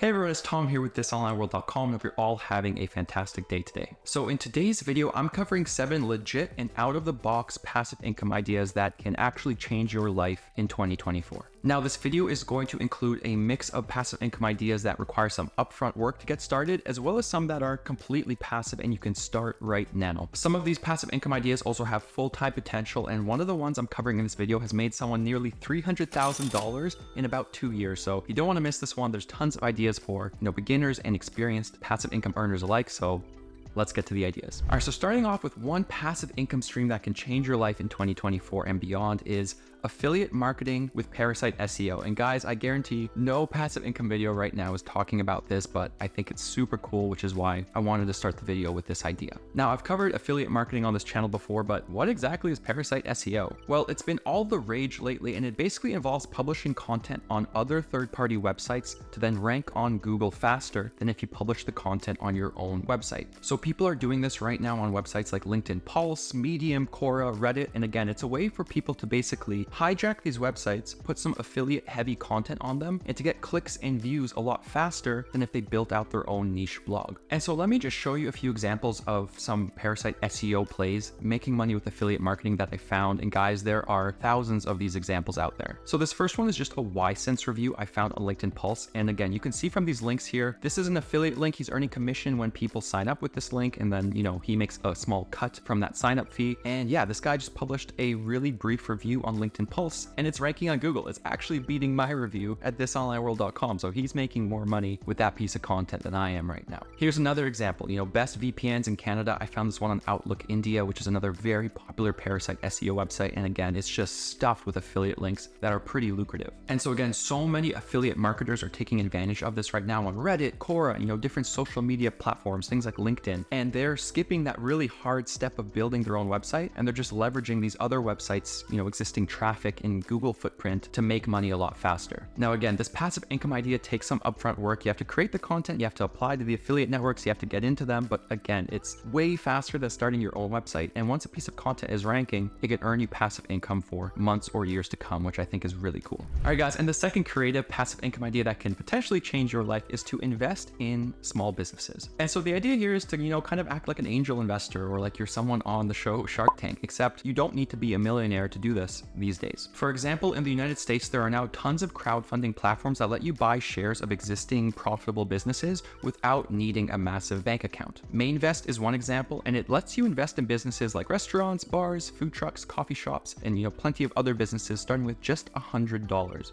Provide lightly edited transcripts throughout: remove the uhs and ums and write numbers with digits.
Hey everyone, it's Tom here with thisonlineworld.com, and hope you're all having a fantastic day today. So in today's video, I'm covering 7 legit and out-of-the-box passive income ideas that can actually change your life in 2024. Now, this video is going to include a mix of passive income ideas that require some upfront work to get started, as well as some that are completely passive and you can start right now. Some of these passive income ideas also have full-time potential, and one of the ones I'm covering in this video has made someone nearly $300,000 in about 2 years. So you don't want to miss this one. There's tons of ideas for beginners and experienced passive income earners alike. So let's get to the ideas. All right, so starting off with one passive income stream that can change your life in 2024 and beyond is affiliate marketing with Parasite SEO. And guys, I guarantee no passive income video right now is talking about this, but I think it's super cool, which is why I wanted to start the video with this idea. Now, I've covered affiliate marketing on this channel before, but what exactly is Parasite SEO? Well, it's been all the rage lately, and it basically involves publishing content on other third-party websites to then rank on Google faster than if you publish the content on your own website. So people are doing this right now on websites like LinkedIn Pulse, Medium, Quora, Reddit, and again, it's a way for people to basically hijack these websites, put some affiliate heavy content on them, and to get clicks and views a lot faster than if they built out their own niche blog. And so let me just show you a few examples of some Parasite SEO plays making money with affiliate marketing that I found. And guys, there are thousands of these examples out there. So this first one is just a YSense review I found on LinkedIn Pulse. And again, you can see from these links here, this is an affiliate link. He's earning commission when people sign up with this link, and then he makes a small cut from that sign up fee. And yeah, this guy just published a really brief review on LinkedIn Pulse, and it's ranking on Google. It's actually beating my review at thisonlineworld.com. So he's making more money with that piece of content than I am right now. Here's another example, best VPNs in Canada. I found this one on Outlook India, which is another very popular Parasite SEO website. And again, it's just stuffed with affiliate links that are pretty lucrative. And so again, so many affiliate marketers are taking advantage of this right now on Reddit, Quora, different social media platforms, things like LinkedIn. And they're skipping that really hard step of building their own website, and they're just leveraging these other websites, existing traffic in Google footprint to make money a lot faster. Now again, this passive income idea takes some upfront work. You have to create the content, you have to apply to the affiliate networks, you have to get into them, but again, it's way faster than starting your own website. And once a piece of content is ranking, it can earn you passive income for months or years to come, which I think is really cool. All right guys, and the second creative passive income idea that can potentially change your life is to invest in small businesses. And so the idea here is to, kind of act like an angel investor, or like you're someone on the show Shark Tank, except you don't need to be a millionaire to do this these days. For example, in the United States, there are now tons of crowdfunding platforms that let you buy shares of existing profitable businesses without needing a massive bank account. Mainvest is one example, and it lets you invest in businesses like restaurants, bars, food trucks, coffee shops, and plenty of other businesses starting with just $100.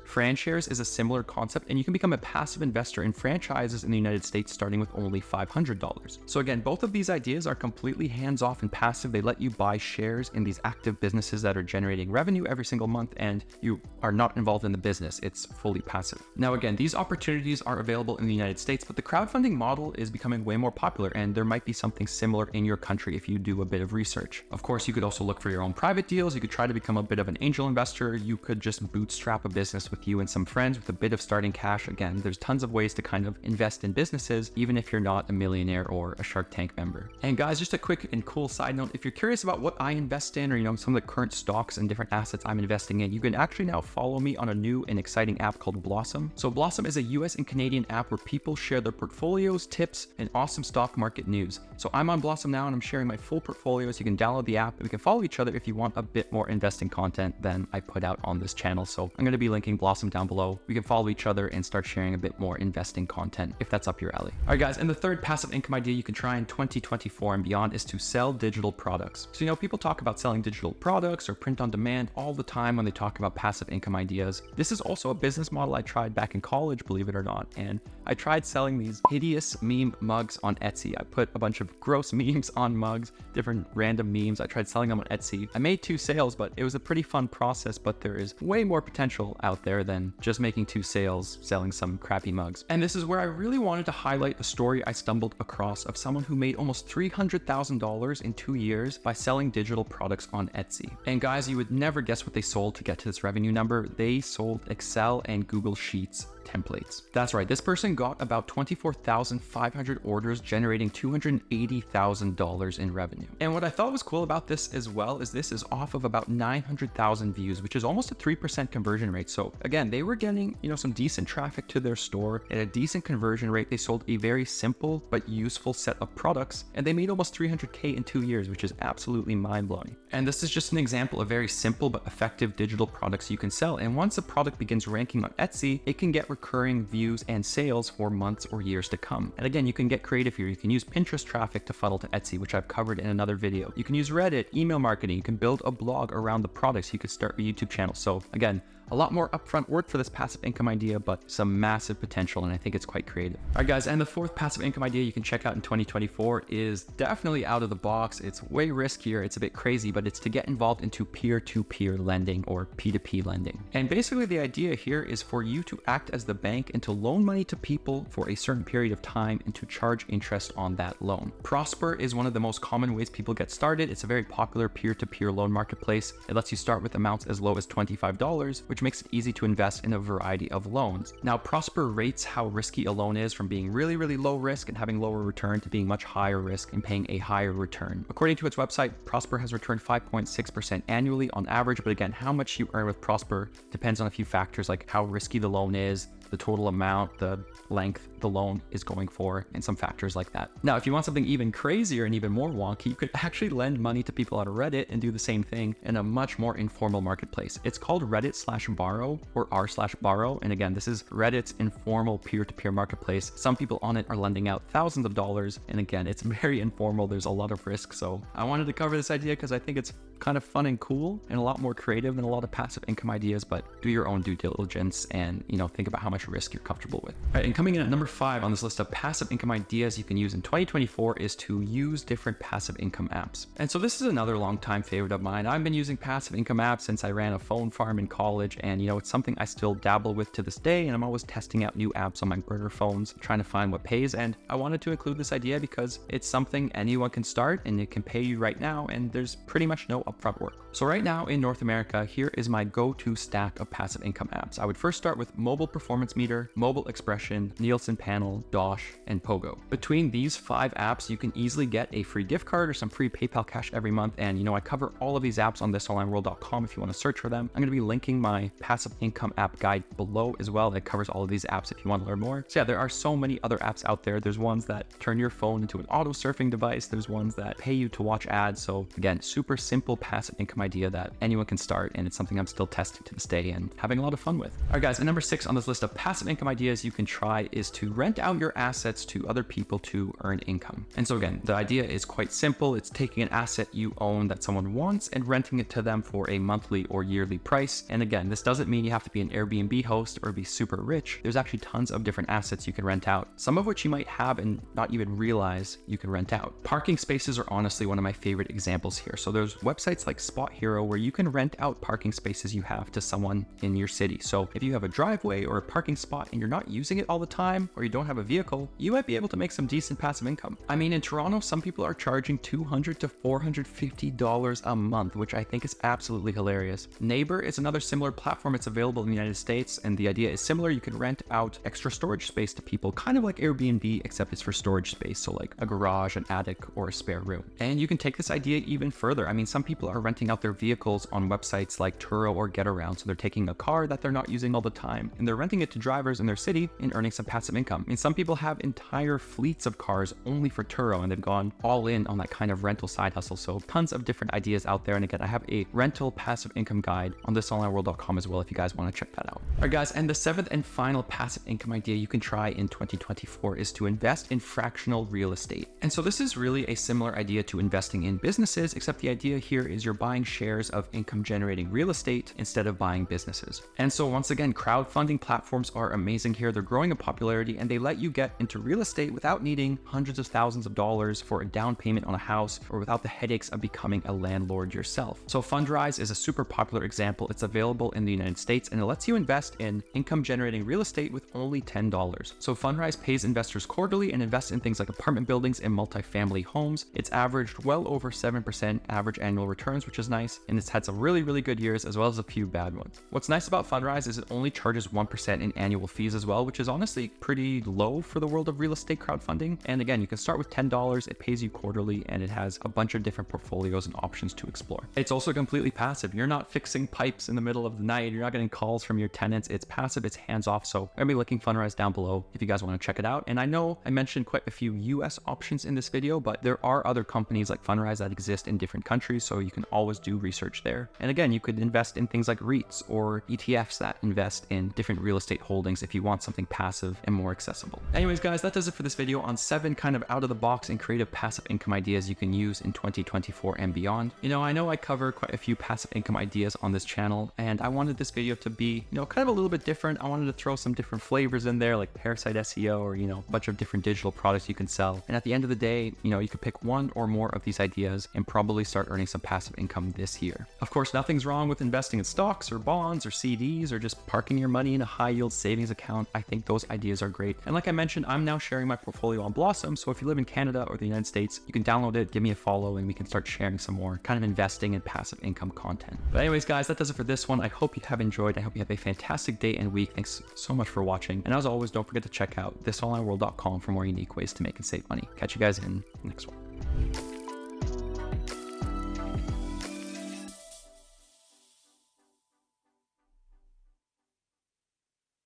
Franshares is a similar concept, and you can become a passive investor in franchises in the United States starting with only $500. So again, both of these ideas are completely hands-off and passive. They let you buy shares in these active businesses that are generating revenue every single month, and you are not involved in the business. It's fully passive. Now again, these opportunities are available in the United States, but the crowdfunding model is becoming way more popular, and there might be something similar in your country if you do a bit of research. Of course, you could also look for your own private deals. You could try to become a bit of an angel investor. You could just bootstrap a business with you and some friends with a bit of starting cash. Again, there's tons of ways to kind of invest in businesses, even if you're not a millionaire or a Shark Tank member. And guys, just a quick and cool side note, if you're curious about what I invest in, or some of the current stocks and different assets I'm investing in, you can actually now follow me on a new and exciting app called Blossom. So Blossom is a US and Canadian app where people share their portfolios, tips, and awesome stock market news. So I'm on Blossom now, and I'm sharing my full portfolios. You can download the app, and we can follow each other if you want a bit more investing content than I put out on this channel. So I'm going to be linking Blossom down below. We can follow each other and start sharing a bit more investing content if that's up your alley. All right guys, and the third passive income idea you can try in 2024 and beyond is to sell digital products. So people talk about selling digital products or print on demand all the time when they talk about passive income ideas. This is also a business model I tried back in college, believe it or not. And I tried selling these hideous meme mugs on Etsy. I put a bunch of gross memes on mugs, different random memes. I tried selling them on Etsy. I made 2 sales, but it was a pretty fun process, but there is way more potential out there than just making 2 sales selling some crappy mugs. And this is where I really wanted to highlight a story I stumbled across of someone who made almost $300,000 in 2 years by selling digital products on Etsy. And guys, you would never guess what they sold to get to this revenue number. They sold Excel and Google Sheets templates. That's right, this person got about 24,500 orders, generating $280,000 in revenue. And what I thought was cool about this as well is this is off of about 900,000 views, which is almost a 3% conversion rate. So again, they were getting, some decent traffic to their store at a decent conversion rate. They sold a very simple but useful set of products, and they made almost 300K in 2 years, which is absolutely mind-blowing. And this is just an example of very simple but effective digital products you can sell. And once a product begins ranking on Etsy, it can get recurring views and sales for months or years to come. And again, you can get creative here. You can use Pinterest traffic to funnel to Etsy, which I've covered in another video. You can use Reddit, email marketing. You can build a blog around the products. You could start a YouTube channel. So again, a lot more upfront work for this passive income idea, but some massive potential, and I think it's quite creative. All right, guys, and the fourth passive income idea you can check out in 2024 is definitely out of the box. It's way riskier, it's a bit crazy, but it's to get involved into peer-to-peer lending or P2P lending. And basically the idea here is for you to act as the bank and to loan money to people for a certain period of time and to charge interest on that loan. Prosper is one of the most common ways people get started. It's a very popular peer-to-peer loan marketplace. It lets you start with amounts as low as $25, which makes it easy to invest in a variety of loans. Now, Prosper rates how risky a loan is from being really, really low risk and having lower return to being much higher risk and paying a higher return. According to its website, Prosper has returned 5.6% annually on average, but again, how much you earn with Prosper depends on a few factors like how risky the loan is, the total amount, the length the loan is going for, and some factors like that. Now, if you want something even crazier and even more wonky, you could actually lend money to people on Reddit and do the same thing in a much more informal marketplace. It's called Reddit/borrow or r/borrow. And again, this is Reddit's informal peer-to-peer marketplace. Some people on it are lending out thousands of dollars. And again, it's very informal. There's a lot of risk. So I wanted to cover this idea because I think it's kind of fun and cool and a lot more creative than a lot of passive income ideas, but do your own due diligence and, think about how much risk you're comfortable with. All right, and coming in at number 5 on this list of passive income ideas you can use in 2024 is to use different passive income apps. And so this is another long-time favorite of mine. I've been using passive income apps since I ran a phone farm in college, and it's something I still dabble with to this day, and I'm always testing out new apps on my burner phones, trying to find what pays, and I wanted to include this idea because it's something anyone can start and it can pay you right now, and there's pretty much no upfront work. So right now in North America, here is my go-to stack of passive income apps. I would first start with Mobile Performance Meter, Mobile Expression, Nielsen Panel, Dosh, and Pogo. Between these 5 apps, you can easily get a free gift card or some free PayPal cash every month. And I cover all of these apps on thisonlineworld.com if you want to search for them. I'm going to be linking my passive income app guide below as well. It covers all of these apps if you want to learn more. So yeah, there are so many other apps out there. There's ones that turn your phone into an auto surfing device. There's ones that pay you to watch ads. So again, super simple passive income idea that anyone can start, and it's something I'm still testing to this day and having a lot of fun with. All right, guys, and number 6 on this list of passive income ideas you can try is to rent out your assets to other people to earn income. And so again, the idea is quite simple. It's taking an asset you own that someone wants and renting it to them for a monthly or yearly price. And again, this doesn't mean you have to be an Airbnb host or be super rich. There's actually tons of different assets you can rent out, some of which you might have and not even realize you can rent out. Parking spaces are honestly one of my favorite examples here. So there's websites like Spot Hero where you can rent out parking spaces you have to someone in your city. So if you have a driveway or a parking spot and you're not using it all the time, or you don't have a vehicle, you might be able to make some decent passive income. I mean, in Toronto, some people are charging $200 to $450 a month, which I think is absolutely hilarious. Neighbor is another similar platform. It's available in the United States, and the idea is similar. You can rent out extra storage space to people, kind of like Airbnb, except it's for storage space. So like a garage, an attic, or a spare room. And you can take this idea even further. I mean, some people are renting out their vehicles on websites like Turo or GetAround. So they're taking a car that they're not using all the time, and they're renting it to drivers in their city and earning some passive income. I mean, some people have entire fleets of cars only for Turo, and they've gone all in on that kind of rental side hustle. So tons of different ideas out there. And again, I have a rental passive income guide on thisonlineworld.com as well if you guys want to check that out. All right, guys, and the 7th and final passive income idea you can try in 2024 is to invest in fractional real estate. And so this is really a similar idea to investing in businesses, except the idea here is you're buying shares of income generating real estate instead of buying businesses. And so once again, crowdfunding platforms are amazing here. They're growing in popularity, and they let you get into real estate without needing hundreds of thousands of dollars for a down payment on a house, or without the headaches of becoming a landlord yourself. So Fundrise is a super popular example. It's available in the United States, and it lets you invest in income generating real estate with only $10. So Fundrise pays investors quarterly and invests in things like apartment buildings and multifamily homes. It's averaged well over 7% average annual returns, which is nice. And it's had some really, really good years as well as a few bad ones. What's nice about Fundrise is it only charges 1% in annual fees as well, which is honestly pretty low for the world of real estate crowdfunding. And again, you can start with $10, it pays you quarterly, and it has a bunch of different portfolios and options to explore. It's also completely passive. You're not fixing pipes in the middle of the night. You're not getting calls from your tenants. It's passive, it's hands-off. So I'm gonna be linking Fundrise down below if you guys want to check it out. And I know I mentioned quite a few US options in this video, but there are other companies like Fundrise that exist in different countries, so you can always do research there. And again, you could invest in things like REITs or ETFs that invest in different real estate holdings if you want something passive and more accessible. Anyways, guys, that does it for this video on 7 kind of out of the box and creative passive income ideas you can use in 2024 and beyond. I know I cover quite a few passive income ideas on this channel, and I wanted this video to be, kind of a little bit different. I wanted to throw some different flavors in there, like Parasite SEO or, a bunch of different digital products you can sell. And at the end of the day, you could pick one or more of these ideas and probably start earning some passive income this year. Of course, nothing's wrong with investing in stocks or bonds or CDs or just parking your money in a high yield savings account. I think those ideas are great. And like I mentioned, I'm now sharing my portfolio on Blossom. So if you live in Canada or the United States, you can download it, give me a follow, and we can start sharing some more kind of investing and passive income content. But anyways, guys, that does it for this one. I hope you have enjoyed. I hope you have a fantastic day and week. Thanks so much for watching. And as always, don't forget to check out thisonlineworld.com for more unique ways to make and save money. Catch you guys in the next one.